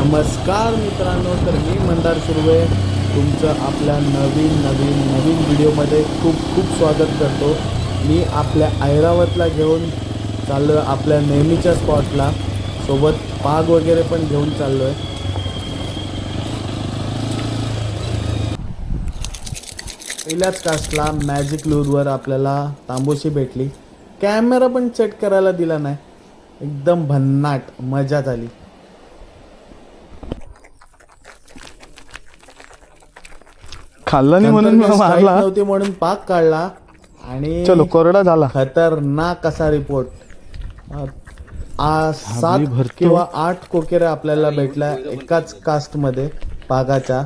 नमस्कार मित्रांनो, तर मी मंदार सुर्वे तुमचं आपल्या नवीन व्हिडिओमध्ये खूप खूप स्वागत करतो. मी आपल्या ऐरावतला घेऊन चाललो आहे, आपल्या नेहमीच्या स्पॉटला. सोबत पाग वगैरे पण घेऊन चाललो आहे. पहिल्याच कास्टला मॅजिक लूरवर आपल्याला तांबूशी भेटली. कॅमेरा पण सेट करायला दिला नाही, एकदम भन्नाट मजा झाली. खाल्ला नाही म्हणून मी मारला नव्हती म्हणून पाक काढला आणि चलो कोरडा झाला. खतरनाक असा रिपोर्ट. 7 भरतो. किंवा 8 कोकेऱ्या आपल्याला भेटल्या एकाच कास्ट मध्ये पागाच्या.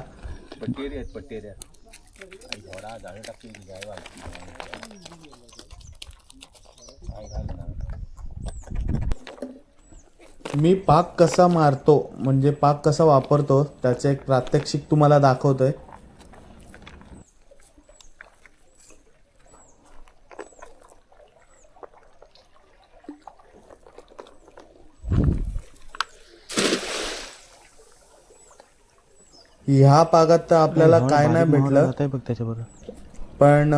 मी पाक कसा मारतो म्हणजे पाक कसा वापरतो त्याचे एक प्रात्यक्षिक तुम्हाला दाखवतोय. ह्या पागात तर आपल्याला काय नाही भेटलं, पण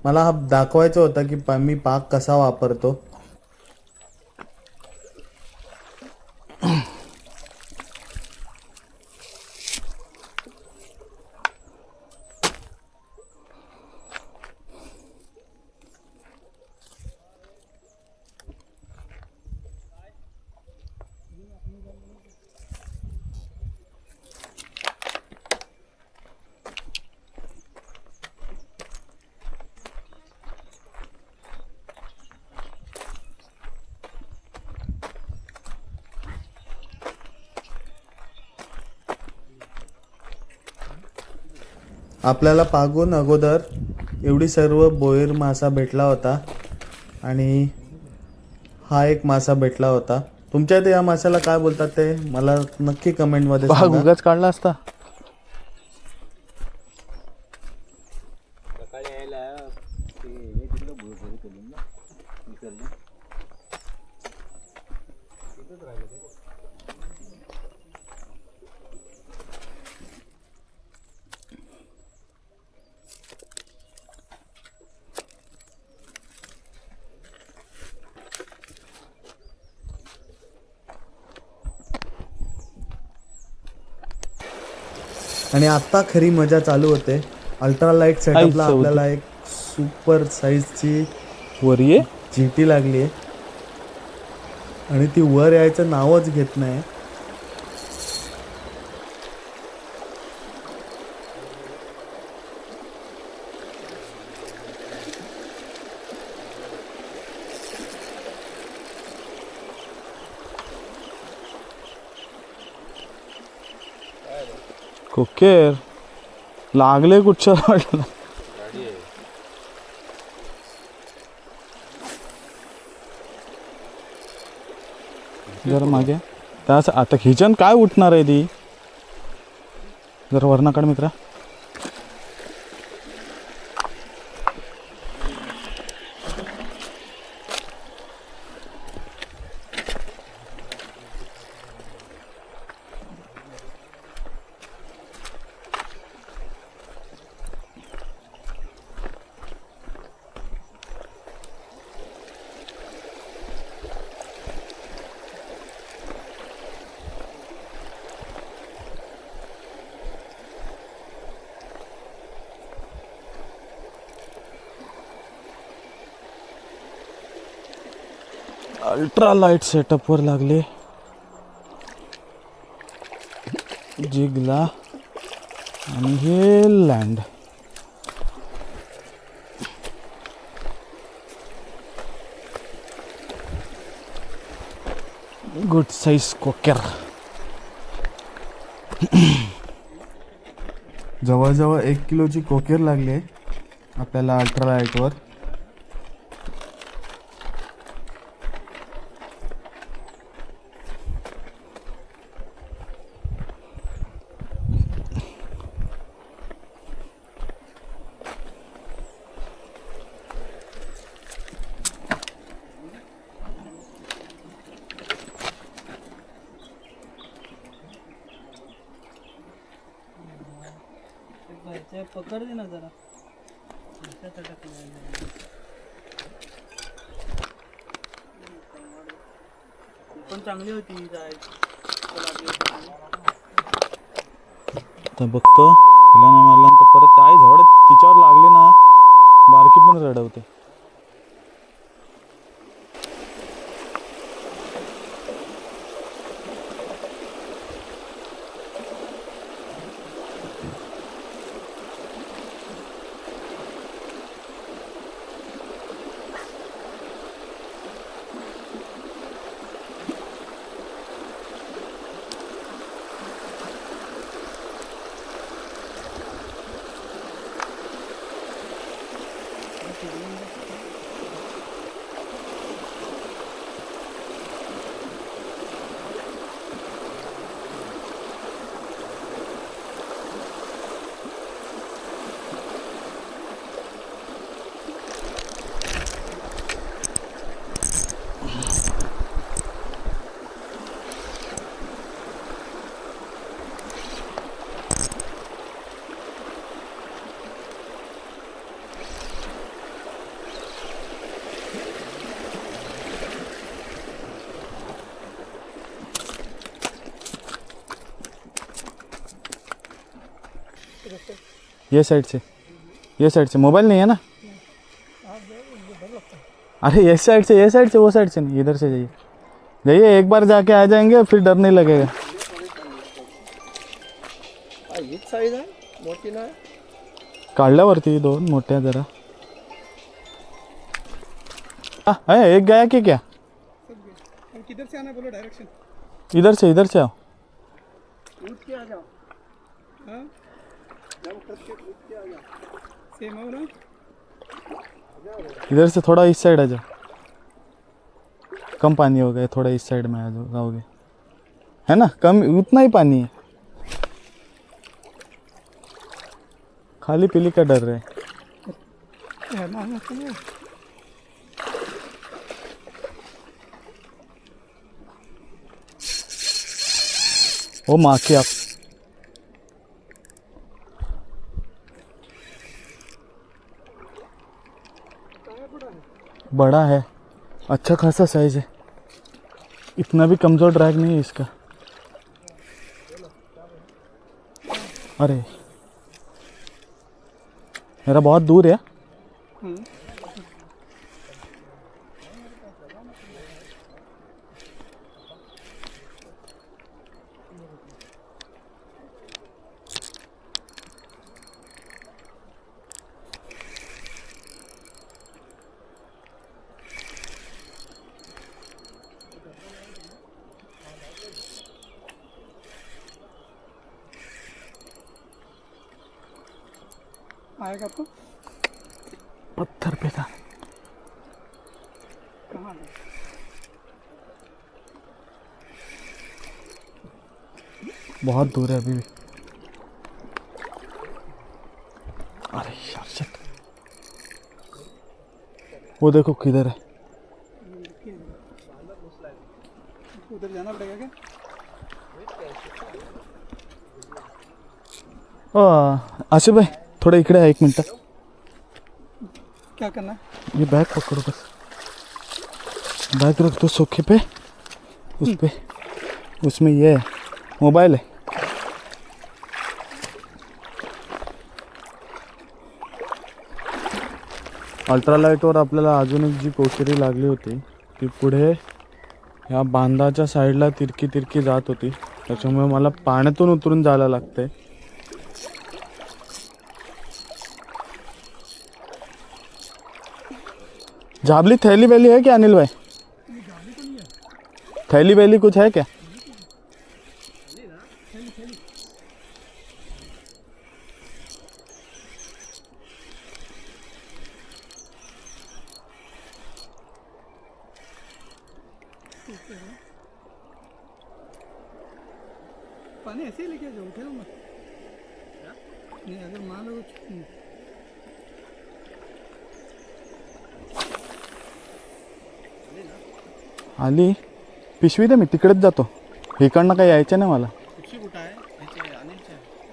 मला हा दाखवायचं होतं की मी पाक कसा वापरतो. आपल्याला पागून अगोदर एवढी सर्व बोयर मासा भेटला होता आणि हा एक मासा भेटला होता. तुमच्या इथे या माशाला काय बोलतात ते मला नक्की कमेंटमध्ये सांगा. उगाच काढला असता. आणि आता खरी मजा चालू होते. अल्ट्रालाइट सेटअपला आपल्याला एक सुपर साईजची वर ये जीटी लागली आहे आणि ती वर यायचं नावच घेत नाही. कोकेर लागले कुठच्या वाटलं. जरा मागे त्याच आता खिचन काय उठणार आहे ती. जरा वरना काढ मित्रा. अल्ट्रा लाईट सेटअप वर लागले जिगला आणि हे लँड. Good size कोकेर. जवळजवळ 1 किलोची कोकेर लागली आहे आपल्याला अल्ट्रालाइटवर. पकड दे ना जरा पण चांगली होती तर बघतो हिला नाही मारल्यानंतर परत आई झवड तिच्यावर लागली ना बारकी पण रडवते. ये साइड से मोबाइल नहीं है ना. अरे ये साइड से वो साइड से नहीं, इधर से जाइए जाइए. एक बार जाके आ जाएंगे फिर डर नहीं लगेगा. हीच साईज आहे मोठी ना काढल्यावरती दोन मोठ्या जरा. एक गया कि क्या. किधर से आना बोलो डायरेक्शन इधर से आओ. उठ के आ जाओ हाँ सेम हो ना इधर से थोड़ा इस साइड आ जाओ. कम पानी हो गया, थोड़ा इस साइड में आ जाओगे है ना. कम उतना ही पानी है. खाली पीली का डर रहे. ओ माँ की आप बड़ा है, अच्छा खासा साइज है. इतना भी कमज़ोर ड्रैग नहीं है इसका. अरे मेरा बहुत दूर है. आएगा तो पत्थर पे था. कहाँ बहुत दूर है अभी भी. अरे यार shit. वो देखो किधर है. उधर जाना पड़ेगा क्या आशिफ भाई थोड़ा इकडे आहे. 1 मिनट. क्या करना है ये बैग पकड़ो बस. बैग रख दो सोखे पे. उस पे उसमें ये है मोबाइल है. अल्ट्रालाईटवर आपल्याला अजून एक जी कोशरी लागली होती ती पुढे ह्या बांधाच्या साईडला तिरकी जात होती. त्याच्यामुळे मला पाण्यातून उतरून जायला लागतंय. झाबली थैली वैली है क्या अनिल भाई. थैली वैली कुछ है क्या. पानी ऐसे ही लेके जाओ उठे मत नहीं अगर मान लो आली पिशवी दे. मी तिकडेच जातो. इकडनं काही यायचं नाही मला. कुठे आहे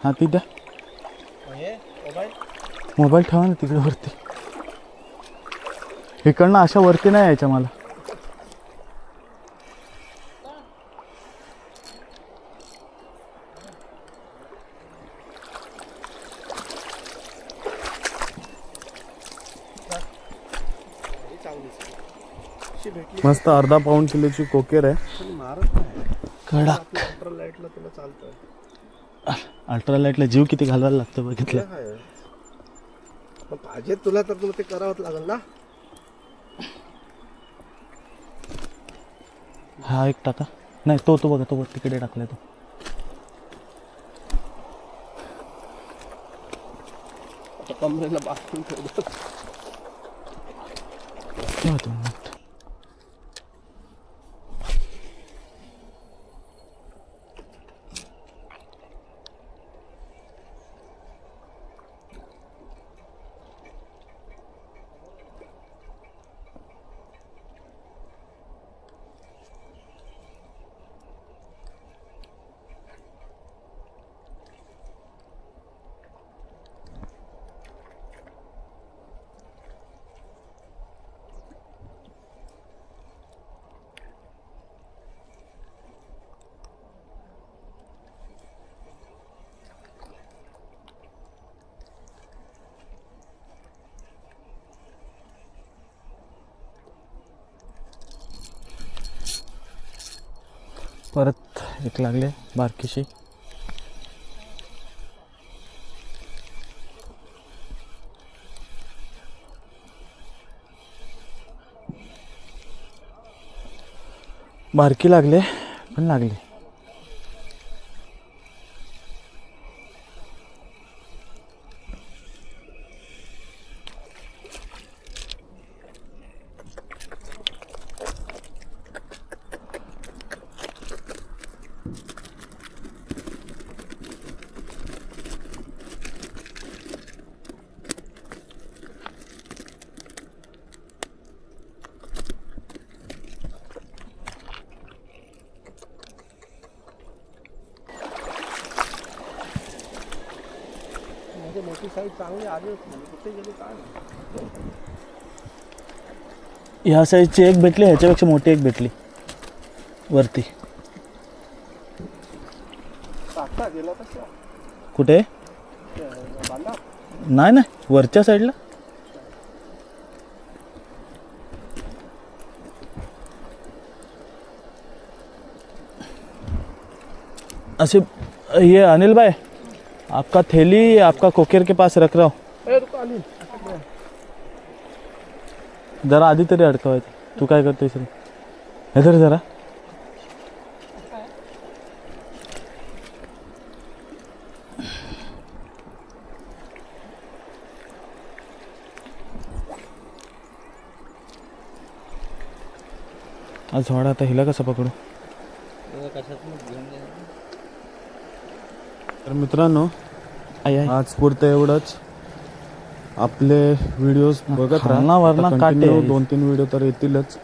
हां ती द्या. हे मोबाईल ठेवा ना तिकडे वरती. इकडनं अशा वरती नाही यायच्या मला. मस्त अर्धा पाऊण किलोची कोकेर आहे. कडक. लाईटला तुला चालतं. अल्ट्रालाइटला जीव किती घालवायला लागतं बघितलं. पण पाहिजे तुला तर तुला ते करावंच लागेल ना. हा एक टाका. नाही तो बघा तो तिकडे टाकलाय तो. कमरेला बाथरूम ठेवलं. ठेवा तुम्ही. परत एक लागले बारकीशी. बारकी लागले पण लागले. मोठी साईज चांगली आली होती. कुठे गेली काय नाही. ह्या साईजची एक भेटली, ह्याच्यापेक्षा मोठी एक भेटली वरती. टाकता गेला तसं कुठे? बांधा. नाही नाही वरच्या साईडला. ऐसे ये अनिल भाई, आपका थैली आपका कोकेर के पास रख रहा हूँ. जरा आधी तरी अडकवायचं. तू काय करतोयस रे? हे तरी जरा आज झोडा. आता हिला कसं पकडू? तर मित्रांनो आज पुरतं एवढंच. आपले व्हिडिओज बघत राहा. 2-3 व्हिडिओ तर येतीलच.